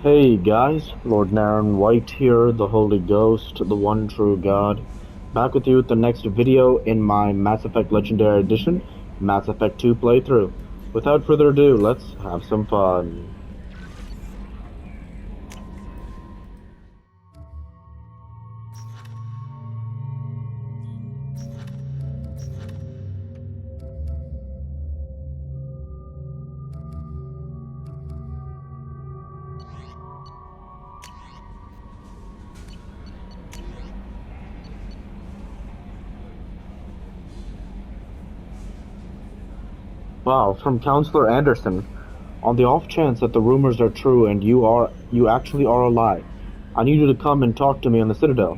Hey guys, Lord Naren White here, the Holy Ghost, the one true God. Back with you with the next video in my Mass Effect Legendary Edition, Mass Effect 2 playthrough. Without further ado, let's have some fun. Wow, from Counselor Anderson. On the off chance that the rumors are true and you actually are alive, I need you to come and talk to me on the Citadel.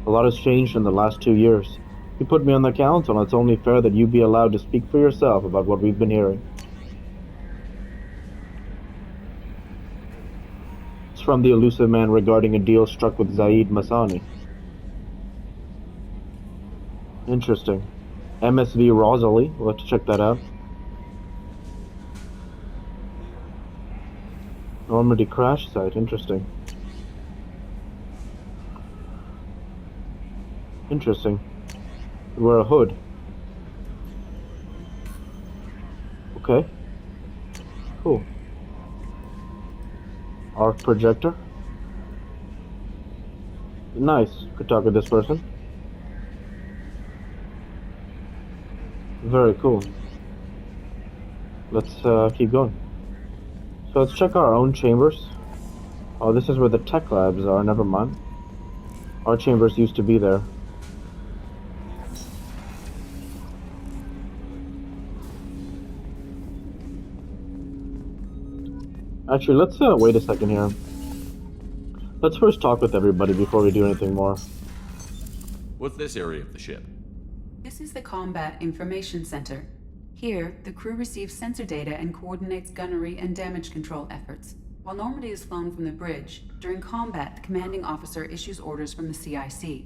A lot has changed in the last 2 years. You put me on the council, and it's only fair that you be allowed to speak for yourself about what we've been hearing. It's from the elusive man regarding a deal struck with Zaid Masani. Interesting. MSV Rosalie, we'll have to check that out. Normandy crash site, interesting. Interesting. You wear a hood. Okay. Cool. Arc projector. Nice. Could talk with this person. Very cool. Let's keep going. So let's check our own chambers. Oh, this is where the tech labs are, never mind. Our chambers used to be there. Actually, let's wait a second here. Let's first talk with everybody before we do anything more. What's this area of the ship? This is the Combat Information Center. Here, the crew receives sensor data and coordinates gunnery and damage control efforts. While Normandy is flown from the bridge, during combat, the commanding officer issues orders from the CIC.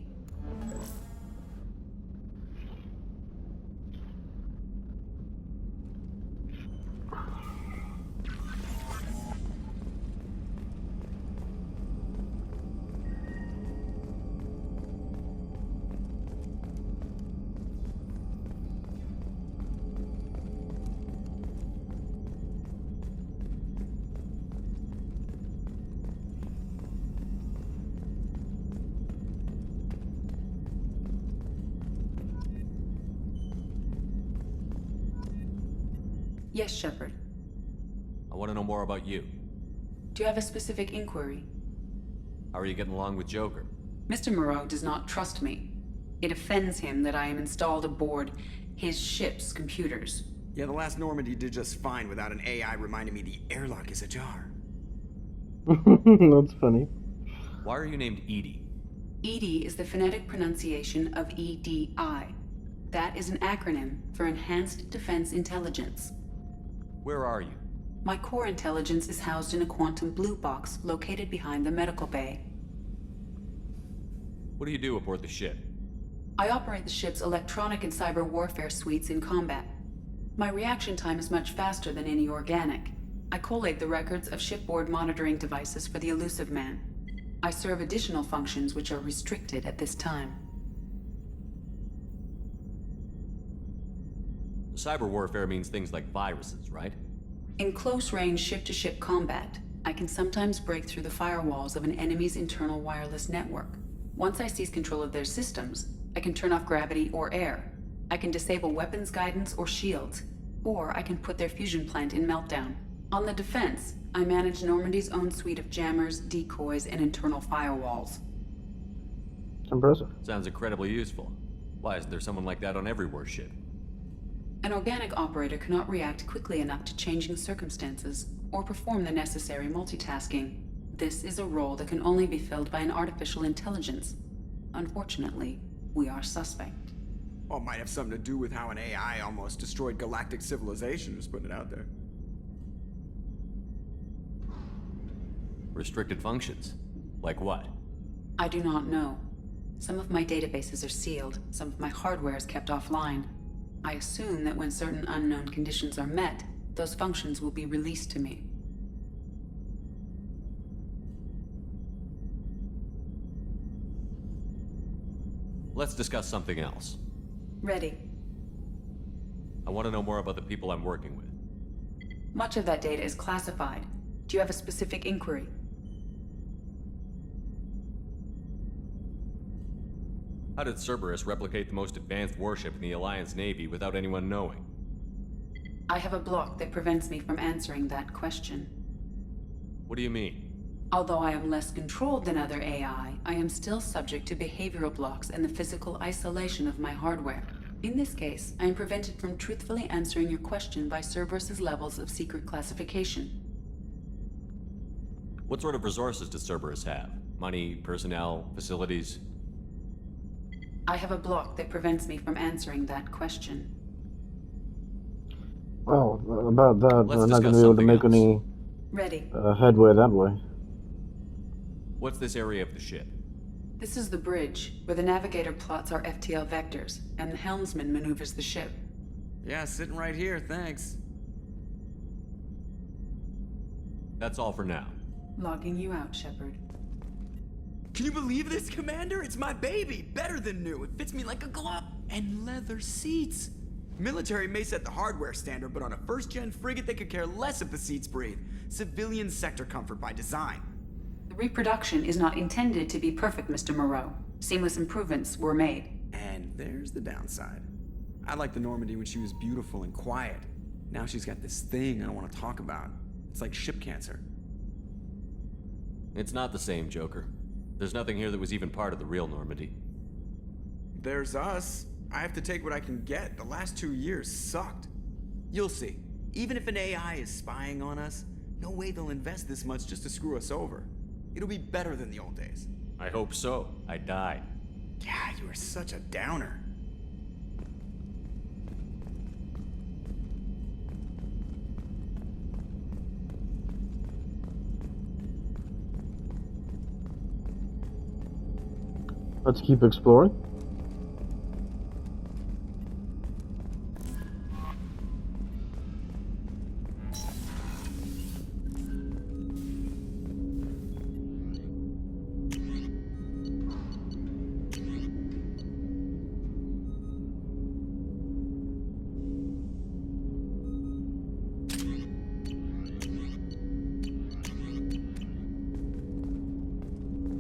Yes, Shepard. I want to know more about you. Do you have a specific inquiry? How are you getting along with Joker? Mr. Moreau does not trust me. It offends him that I am installed aboard his ship's computers. Yeah, the last Normandy did just fine without an AI reminding me the airlock is ajar. That's funny. Why are you named Edie? EDI is the phonetic pronunciation of EDI. That is an acronym for Enhanced Defense Intelligence. Where are you? My core intelligence is housed in a quantum blue box located behind the medical bay. What do you do aboard the ship? I operate the ship's electronic and cyber warfare suites in combat. My reaction time is much faster than any organic. I collate the records of shipboard monitoring devices for the elusive man. I serve additional functions which are restricted at this time. Cyber warfare means things like viruses, right? In close-range ship-to-ship combat, I can sometimes break through the firewalls of an enemy's internal wireless network. Once I seize control of their systems, I can turn off gravity or air. I can disable weapons guidance or shields, or I can put their fusion plant in meltdown. On the defense, I manage Normandy's own suite of jammers, decoys, and internal firewalls. Impressive. Sounds incredibly useful. Why isn't there someone like that on every warship? An organic operator cannot react quickly enough to changing circumstances or perform the necessary multitasking. This is a role that can only be filled by an artificial intelligence. Unfortunately, we are suspect. Well, it might have something to do with how an AI almost destroyed galactic civilization, just putting it out there. Restricted functions? Like what? I do not know. Some of my databases are sealed, some of my hardware is kept offline. I assume that when certain unknown conditions are met, those functions will be released to me. Let's discuss something else. Ready. I want to know more about the people I'm working with. Much of that data is classified. Do you have a specific inquiry? How did Cerberus replicate the most advanced warship in the Alliance Navy without anyone knowing? I have a block that prevents me from answering that question. What do you mean? Although I am less controlled than other AI, I am still subject to behavioral blocks and the physical isolation of my hardware. In this case, I am prevented from truthfully answering your question by Cerberus's levels of secret classification. What sort of resources does Cerberus have? Money, personnel, facilities? I have a block that prevents me from answering that question. Well, about that, Let's we're not going discuss to be able to make something any else. Ready. headway that way. What's this area of the ship? This is the bridge, where the navigator plots our FTL vectors, and the helmsman maneuvers the ship. Yeah, sitting right here, thanks. That's all for now. Logging you out, Shepard. Can you believe this, Commander? It's my baby! Better than new. It fits me like a glove. And leather seats. Military may set the hardware standard, but on a first-gen frigate, they could care less if the seats breathe. Civilian sector comfort by design. The reproduction is not intended to be perfect, Mr. Moreau. Seamless improvements were made. And there's the downside. I liked the Normandy when she was beautiful and quiet. Now she's got this thing I don't want to talk about. It's like ship cancer. It's not the same, Joker. There's nothing here that was even part of the real Normandy. There's us. I have to take what I can get. The last 2 years sucked. You'll see. Even if an AI is spying on us, no way they'll invest this much just to screw us over. It'll be better than the old days. I hope so. I died. Yeah, you are such a downer. Let's keep exploring.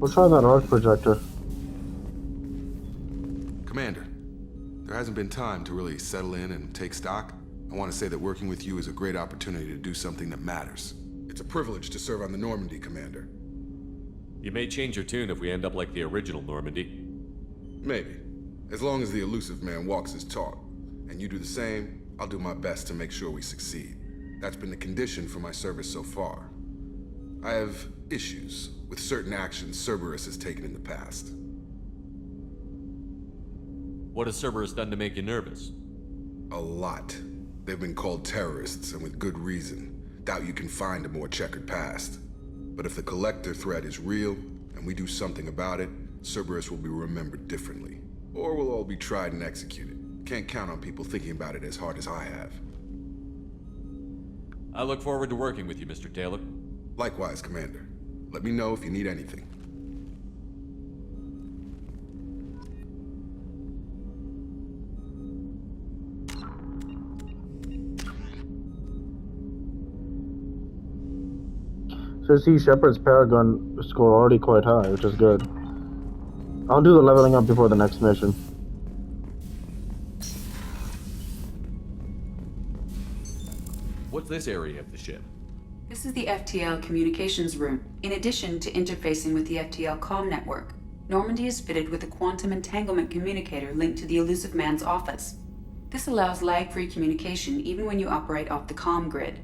We'll try that arc projector. Commander, there hasn't been time to really settle in and take stock. I want to say that working with you is a great opportunity to do something that matters. It's a privilege to serve on the Normandy, Commander. You may change your tune if we end up like the original Normandy. Maybe. As long as the elusive man walks his talk, and you do the same, I'll do my best to make sure we succeed. That's been the condition for my service so far. I have issues with certain actions Cerberus has taken in the past. What has Cerberus done to make you nervous? A lot. They've been called terrorists, and with good reason. Doubt you can find a more checkered past. But if the Collector threat is real, and we do something about it, Cerberus will be remembered differently. Or we'll all be tried and executed. Can't count on people thinking about it as hard as I have. I look forward to working with you, Mr. Taylor. Likewise, Commander. Let me know if you need anything. So see, Shepard's Paragon score already quite high, which is good. I'll do the leveling up before the next mission. What's this area of the ship? This is the FTL communications room. In addition to interfacing with the FTL comm network, Normandy is fitted with a quantum entanglement communicator linked to the elusive man's office. This allows lag-free communication even when you operate off the comm grid.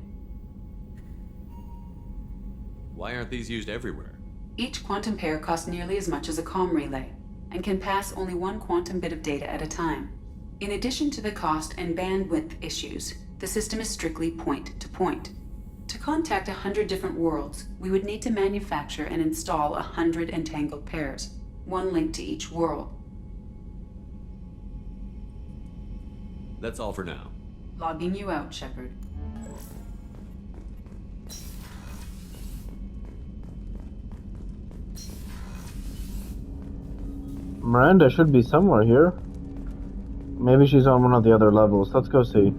Why aren't these used everywhere? Each quantum pair costs nearly as much as a comm relay, and can pass only one quantum bit of data at a time. In addition to the cost and bandwidth issues, the system is strictly point-to-point. To contact 100 different worlds, we would need to manufacture and install 100 entangled pairs, one link to each world. That's all for now. Logging you out, Shepard. Miranda should be somewhere here. Maybe she's on one of the other levels. Let's go see.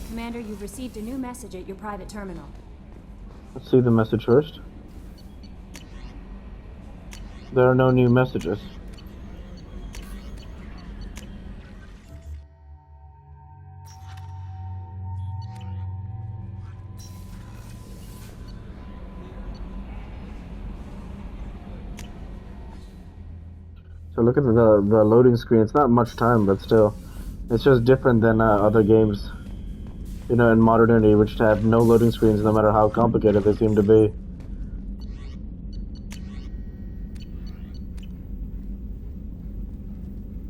Commander, you've received a new message at your private terminal. Let's see the message first. There are no new messages. So look at the loading screen. It's not much time, but still. It's just different than other games. You know, in modernity, which have no loading screens no matter how complicated they seem to be.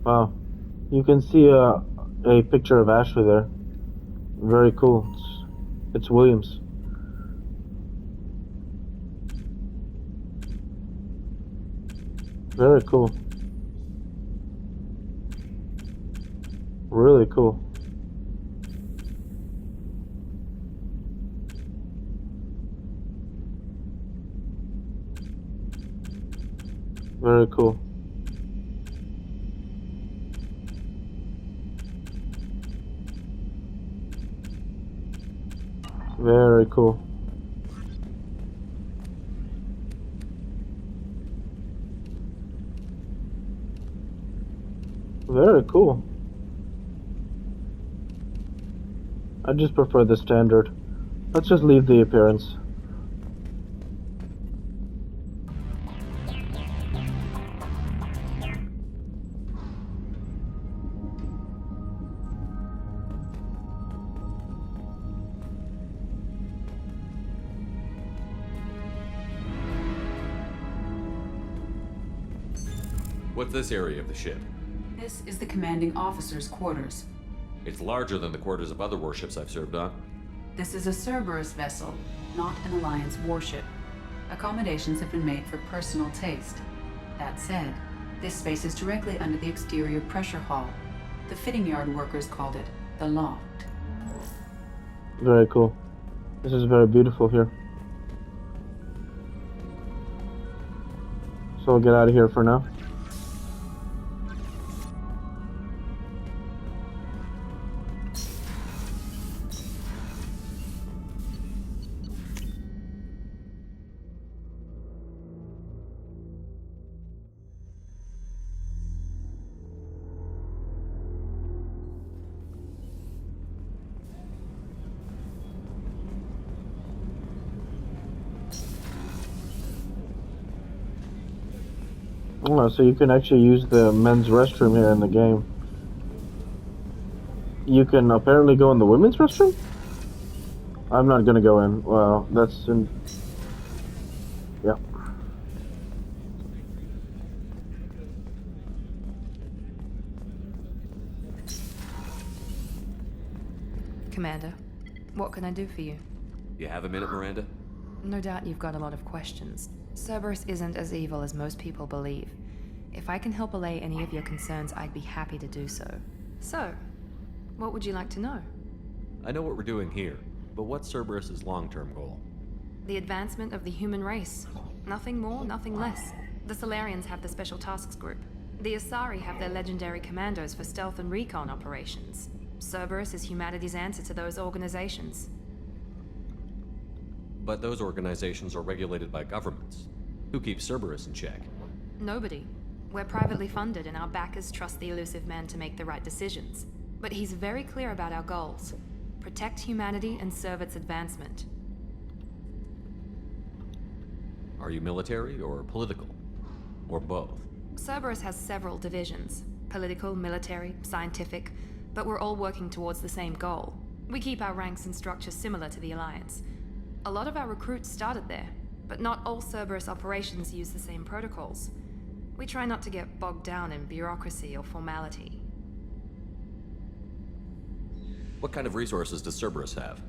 Wow. You can see a picture of Ashley there. Very cool. It's Williams. Very cool. Really cool. Very cool. Very cool. Very cool. I just prefer the standard. Let's just leave the appearance. What's this area of the ship? This is the commanding officer's quarters. It's larger than the quarters of other warships I've served on. This is a Cerberus vessel, not an Alliance warship. Accommodations have been made for personal taste. That said, this space is directly under the exterior pressure hull. The fitting yard workers called it the loft. Very cool. This is very beautiful here. So I'll get out of here for now. Oh, so you can actually use the men's restroom here in the game. You can apparently go in the women's restroom? I'm not gonna go in. Well, that's in... Yeah. Commander, what can I do for you? You have a minute, Miranda? No doubt you've got a lot of questions. Cerberus isn't as evil as most people believe. If I can help allay any of your concerns, I'd be happy to do so. So, what would you like to know? I know what we're doing here, but what's Cerberus's long-term goal? The advancement of the human race. Nothing more, nothing less. The Solarians have the Special Tasks Group. The Asari have their legendary commandos for stealth and recon operations. Cerberus is humanity's answer to those organizations. But those organizations are regulated by governments. Who keeps Cerberus in check? Nobody. We're privately funded and our backers trust the elusive man to make the right decisions. But he's very clear about our goals. Protect humanity and serve its advancement. Are you military or political? Or both? Cerberus has several divisions. Political, military, scientific, but we're all working towards the same goal. We keep our ranks and structure similar to the Alliance. A lot of our recruits started there, but not all Cerberus operations use the same protocols. We try not to get bogged down in bureaucracy or formality. What kind of resources does Cerberus have?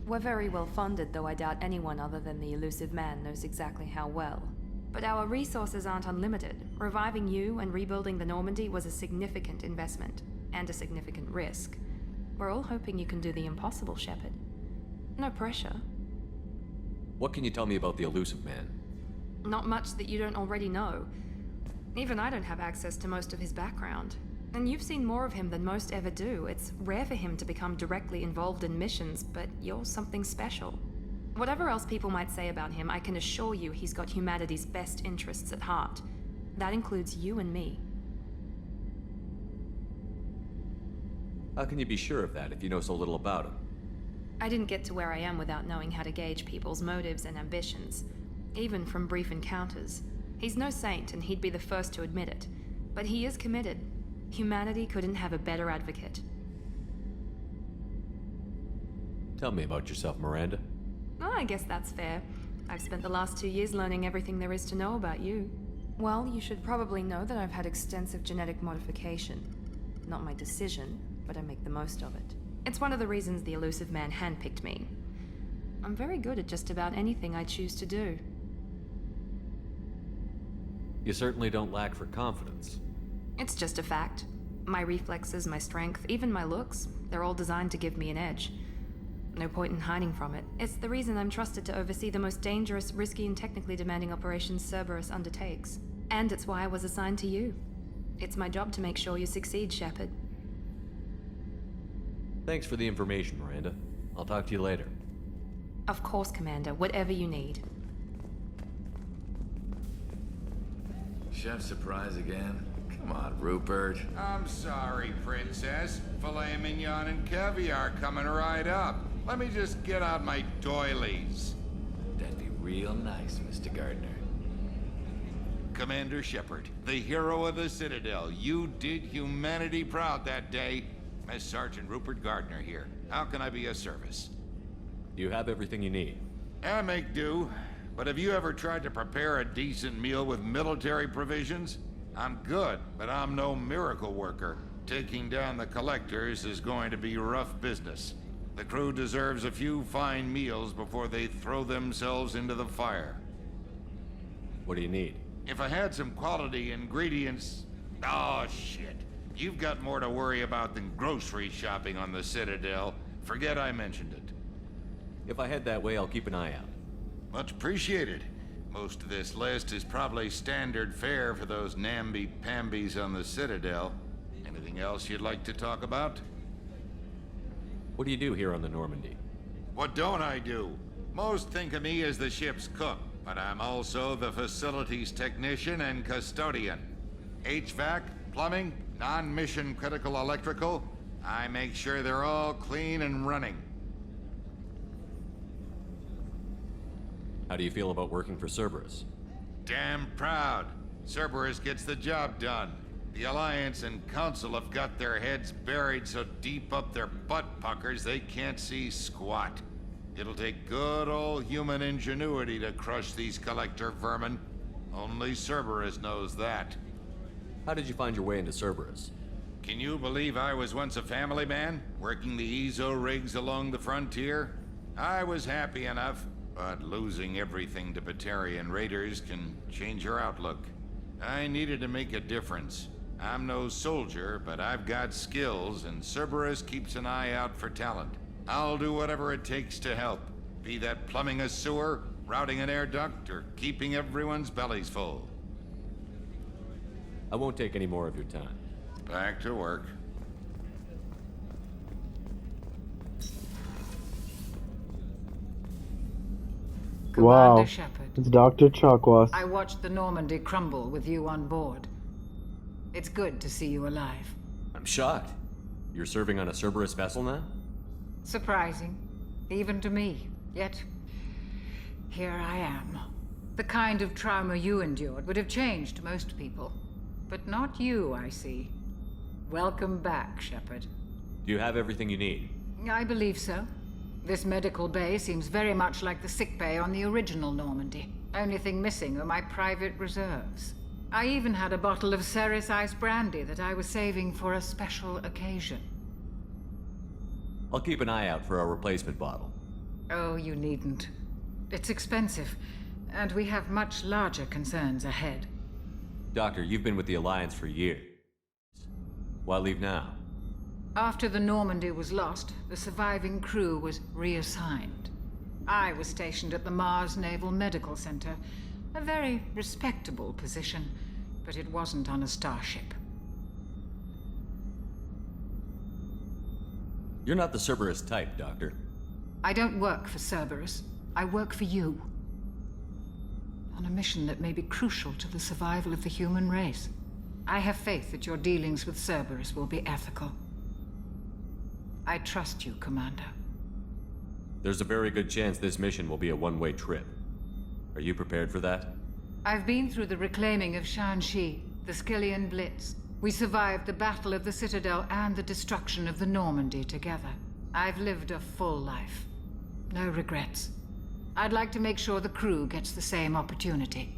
We're very well funded, though I doubt anyone other than the elusive man knows exactly how well. But our resources aren't unlimited. Reviving you and rebuilding the Normandy was a significant investment, and a significant risk. We're all hoping you can do the impossible, Shepard. No pressure. What can you tell me about the elusive man? Not much that you don't already know. Even I don't have access to most of his background. And you've seen more of him than most ever do. It's rare for him to become directly involved in missions, but you're something special. Whatever else people might say about him, I can assure you he's got humanity's best interests at heart. That includes you and me. How can you be sure of that if you know so little about him? I didn't get to where I am without knowing how to gauge people's motives and ambitions, even from brief encounters. He's no saint, and he'd be the first to admit it. But he is committed. Humanity couldn't have a better advocate. Tell me about yourself, Miranda. Oh, I guess that's fair. I've spent the last 2 years learning everything there is to know about you. Well, you should probably know that I've had extensive genetic modification. Not my decision, but I make the most of it. It's one of the reasons the elusive man handpicked me. I'm very good at just about anything I choose to do. You certainly don't lack for confidence. It's just a fact. My reflexes, my strength, even my looks, they're all designed to give me an edge. No point in hiding from it. It's the reason I'm trusted to oversee the most dangerous, risky, and technically demanding operations Cerberus undertakes. And it's why I was assigned to you. It's my job to make sure you succeed, Shepard. Thanks for the information, Miranda. I'll talk to you later. Of course, Commander. Whatever you need. Chef surprise again? Come on, Rupert. I'm sorry, Princess. Filet mignon and caviar coming right up. Let me just get out my doilies. That'd be real nice, Mr. Gardner. Commander Shepard, the hero of the Citadel. You did humanity proud that day. Mess Sergeant Rupert Gardner here. How can I be of service? You have everything you need. I make do. But have you ever tried to prepare a decent meal with military provisions? I'm good, but I'm no miracle worker. Taking down the collectors is going to be rough business. The crew deserves a few fine meals before they throw themselves into the fire. What do you need? If I had some quality ingredients... Oh, shit. You've got more to worry about than grocery shopping on the Citadel. Forget I mentioned it. If I head that way, I'll keep an eye out. Much appreciated. Most of this list is probably standard fare for those namby-pambies on the Citadel. Anything else you'd like to talk about? What do you do here on the Normandy? What don't I do? Most think of me as the ship's cook, but I'm also the facilities technician and custodian. HVAC, plumbing, non-mission critical electrical. I make sure they're all clean and running. How do you feel about working for Cerberus? Damn proud. Cerberus gets the job done. The Alliance and Council have got their heads buried so deep up their butt puckers they can't see squat. It'll take good old human ingenuity to crush these collector vermin. Only Cerberus knows that. How did you find your way into Cerberus? Can you believe I was once a family man, working the EZO rigs along the frontier? I was happy enough, but losing everything to Batarian raiders can change your outlook. I needed to make a difference. I'm no soldier, but I've got skills, and Cerberus keeps an eye out for talent. I'll do whatever it takes to help, be that plumbing a sewer, routing an air duct, or keeping everyone's bellies full. I won't take any more of your time. Back to work. Wow. Commander Shepard, It's Dr. Chakwas. I watched the Normandy crumble with you on board. It's good to see you alive. I'm shocked. You're serving on a Cerberus vessel now? Surprising, even to me. Yet, here I am. The kind of trauma you endured would have changed most people. But not you, I see. Welcome back, Shepard. Do you have everything you need? I believe so. This medical bay seems very much like the sick bay on the original Normandy. Only thing missing are my private reserves. I even had a bottle of Ceres Ice brandy that I was saving for a special occasion. I'll keep an eye out for a replacement bottle. Oh, you needn't. It's expensive, and we have much larger concerns ahead. Doctor, you've been with the Alliance for years. Why leave now? After the Normandy was lost, the surviving crew was reassigned. I was stationed at the Mars Naval Medical Center, a very respectable position, but it wasn't on a starship. You're not the Cerberus type, Doctor. I don't work for Cerberus. I work for you. On a mission that may be crucial to the survival of the human race. I have faith that your dealings with Cerberus will be ethical. I trust you, Commander. There's a very good chance this mission will be a one-way trip. Are you prepared for that? I've been through the reclaiming of Shanxi, the Skillian Blitz. We survived the Battle of the Citadel and the destruction of the Normandy together. I've lived a full life. No regrets. I'd like to make sure the crew gets the same opportunity.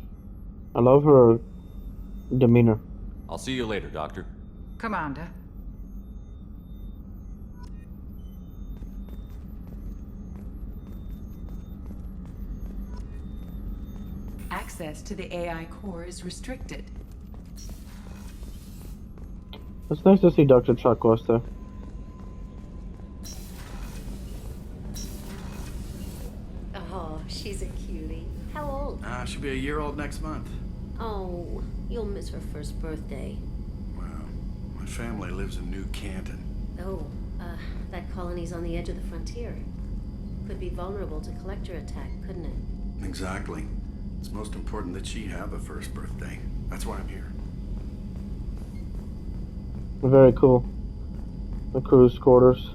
I love her demeanor. I'll see you later, Doctor. Commander. Access to the AI core is restricted. It's nice to see Dr. Chakwas there. Oh, she's a cutie. How old? She'll be a year old next month. Oh, you'll miss her first birthday. Wow. My family lives in New Canton. Oh, that colony's on the edge of the frontier. Could be vulnerable to collector attack, couldn't it? Exactly. It's most important that she have a first birthday. That's why I'm here. Very cool. The crew's quarters.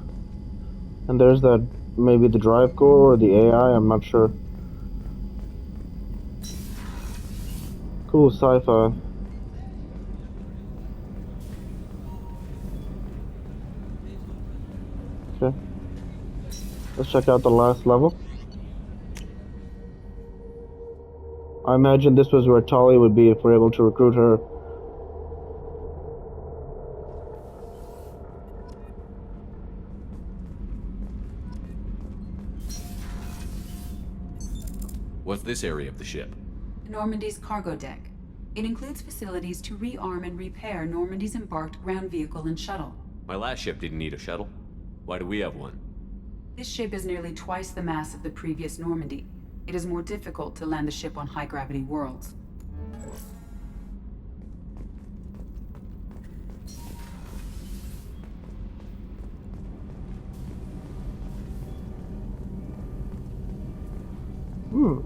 And there's that, maybe the drive core or the AI, I'm not sure. Cool sci-fi. Okay. Let's check out the last level. I imagine this was where Tali would be if we're able to recruit her. What's this area of the ship? Normandy's cargo deck. It includes facilities to rearm and repair Normandy's embarked ground vehicle and shuttle. My last ship didn't need a shuttle. Why do we have one? This ship is nearly twice the mass of the previous Normandy. It is more difficult to land the ship on high-gravity worlds.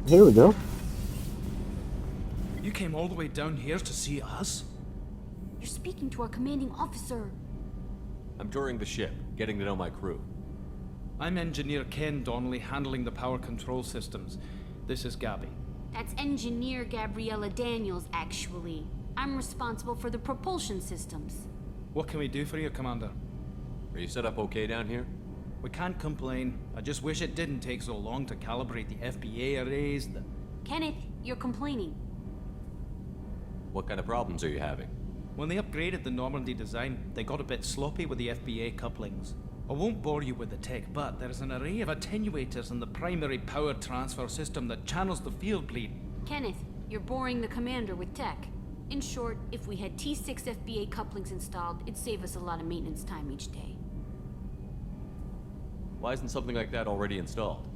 Here we go. You came all the way down here to see us? You're speaking to our commanding officer. I'm touring the ship, getting to know my crew. I'm Engineer Ken Donnelly, handling the power control systems. This is Gabby. That's Engineer Gabriella Daniels, actually. I'm responsible for the propulsion systems. What can we do for you, Commander? Are you set up okay down here? We can't complain. I just wish it didn't take so long to calibrate the FBA arrays. Kenneth, you're complaining. What kind of problems are you having? When they upgraded the Normandy design, they got a bit sloppy with the FBA couplings. I won't bore you with the tech, but there is an array of attenuators in the primary power transfer system that channels the field bleed. Kenneth, you're boring the commander with tech. In short, if we had T6 FBA couplings installed, it'd save us a lot of maintenance time each day. Why isn't something like that already installed?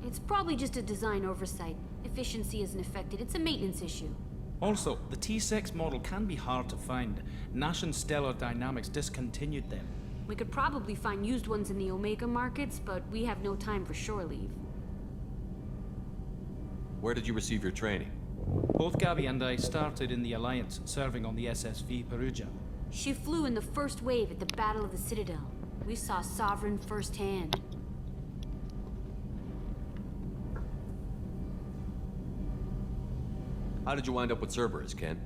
It's probably just a design oversight. Efficiency isn't affected, it's a maintenance issue. Also, the T6 model can be hard to find. Nash and Stellar Dynamics discontinued them. We could probably find used ones in the Omega markets, but we have no time for shore leave. Where did you receive your training? Both Gabby and I started in the Alliance, serving on the SSV Perugia. She flew in the first wave at the Battle of the Citadel. We saw Sovereign firsthand. How did you wind up with Cerberus, Ken?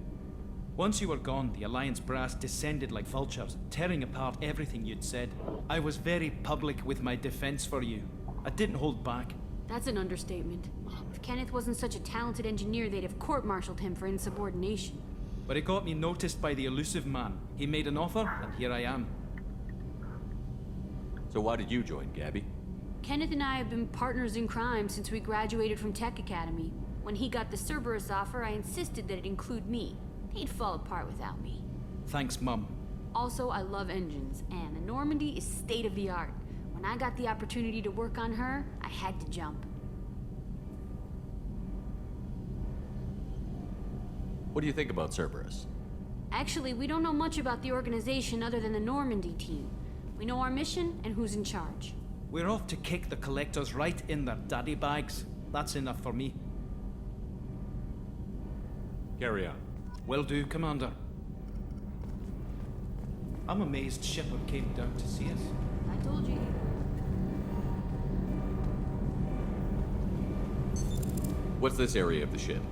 Once you were gone, the Alliance brass descended like vultures, tearing apart everything you'd said. I was very public with my defense for you. I didn't hold back. That's an understatement. If Kenneth wasn't such a talented engineer, they'd have court-martialed him for insubordination. But it got me noticed by the elusive man. He made an offer, and here I am. So why did you join, Gabby? Kenneth and I have been partners in crime since we graduated from Tech Academy. When he got the Cerberus offer, I insisted that it include me. He'd fall apart without me. Thanks, Mum. Also, I love engines, and the Normandy is state-of-the-art. When I got the opportunity to work on her, I had to jump. What do you think about Cerberus? Actually, we don't know much about the organization other than the Normandy team. We know our mission and who's in charge. We're off to kick the collectors right in their daddy bags. That's enough for me. Carry on. Will do, Commander. I'm amazed Shepard came down to see us. I told you. What's this area of the ship?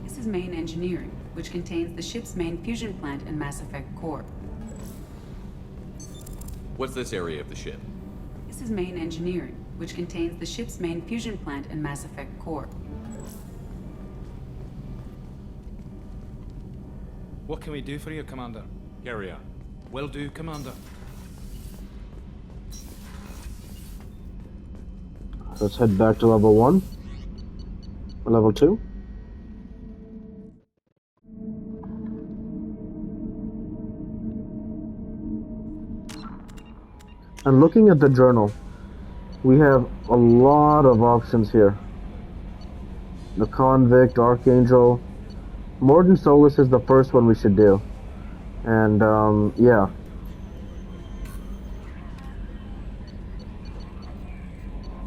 This is main engineering, which contains the ship's main fusion plant and Mass Effect core. What's this area of the ship? This is main engineering, which contains the ship's main fusion plant and Mass Effect core. What can we do for you, Commander? Carry on. Will do, Commander. Let's head back to level 1. Or level 2. And looking at the journal, we have a lot of options here. The Convict, Archangel. Morden Solus is the first one we should do. And, yeah.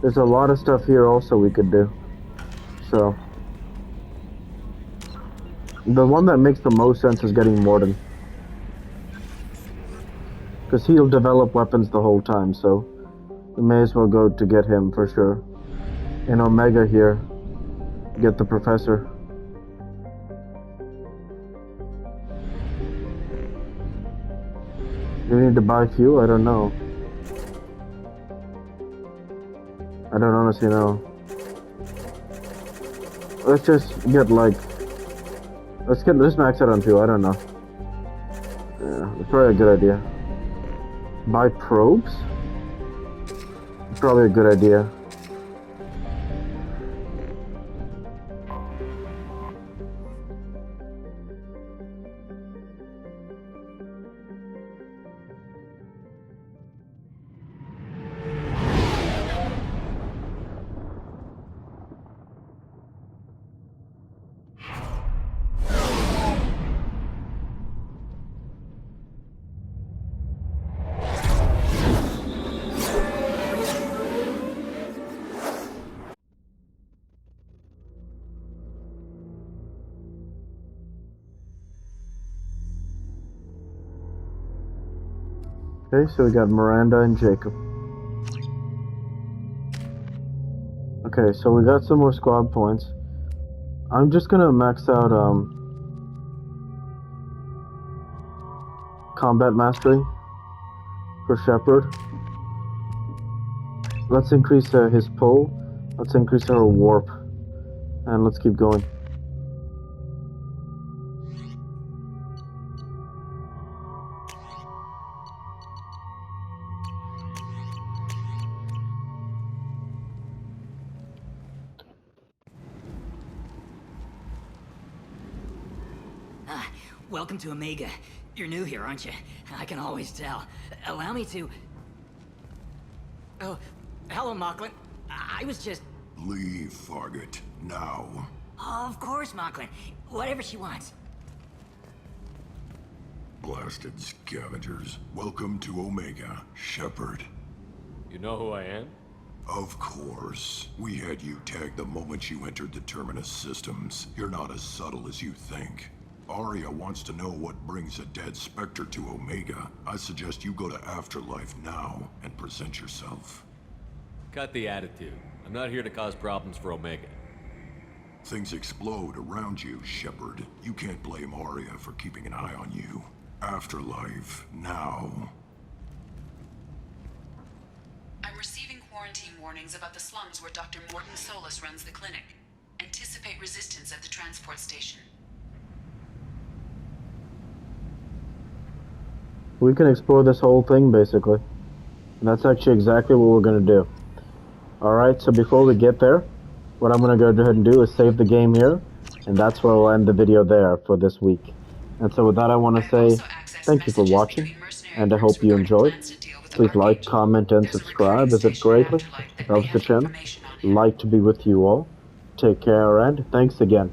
There's a lot of stuff here also we could do. So, the one that makes the most sense is getting Morden. Because he'll develop weapons the whole time, so we may as well go to get him for sure. And Omega here, get the Professor. Do we need to buy fuel? I don't know. I don't honestly know. Let's just get like... Let's max out on fuel, I don't know. Yeah, it's probably a good idea. Buy probes? Probably a good idea. Okay, so we got Miranda and Jacob. Okay, so we got some more squad points. I'm just gonna max out combat mastery for Shepard. Let's increase his pull. Let's increase our warp, and let's keep going. Welcome to Omega. You're new here, aren't you? I can always tell. Allow me to... Oh, hello, Mocklin. I was just... Leave, Fargate. Now. Of course, Mocklin. Whatever she wants. Blasted scavengers. Welcome to Omega, Shepard. You know who I am? Of course. We had you tagged the moment you entered the Terminus systems. You're not as subtle as you think. Aria wants to know what brings a dead Spectre to Omega. I suggest you go to Afterlife now and present yourself. Cut the attitude. I'm not here to cause problems for Omega. Things explode around you, Shepard. You can't blame Aria for keeping an eye on you. Afterlife now. I'm receiving quarantine warnings about the slums where Dr. Morden Solus runs the clinic. Anticipate resistance at the transport station. We can explore this whole thing, basically. And that's actually exactly what we're going to do. Alright, so before we get there, what I'm going to go ahead and do is save the game here. And that's where we'll end the video there for this week. And so with that, I want to say thank you for watching. and I hope you enjoyed. Please like, comment, and subscribe as it greatly helps the channel. Like to be with you all. Take care and thanks again.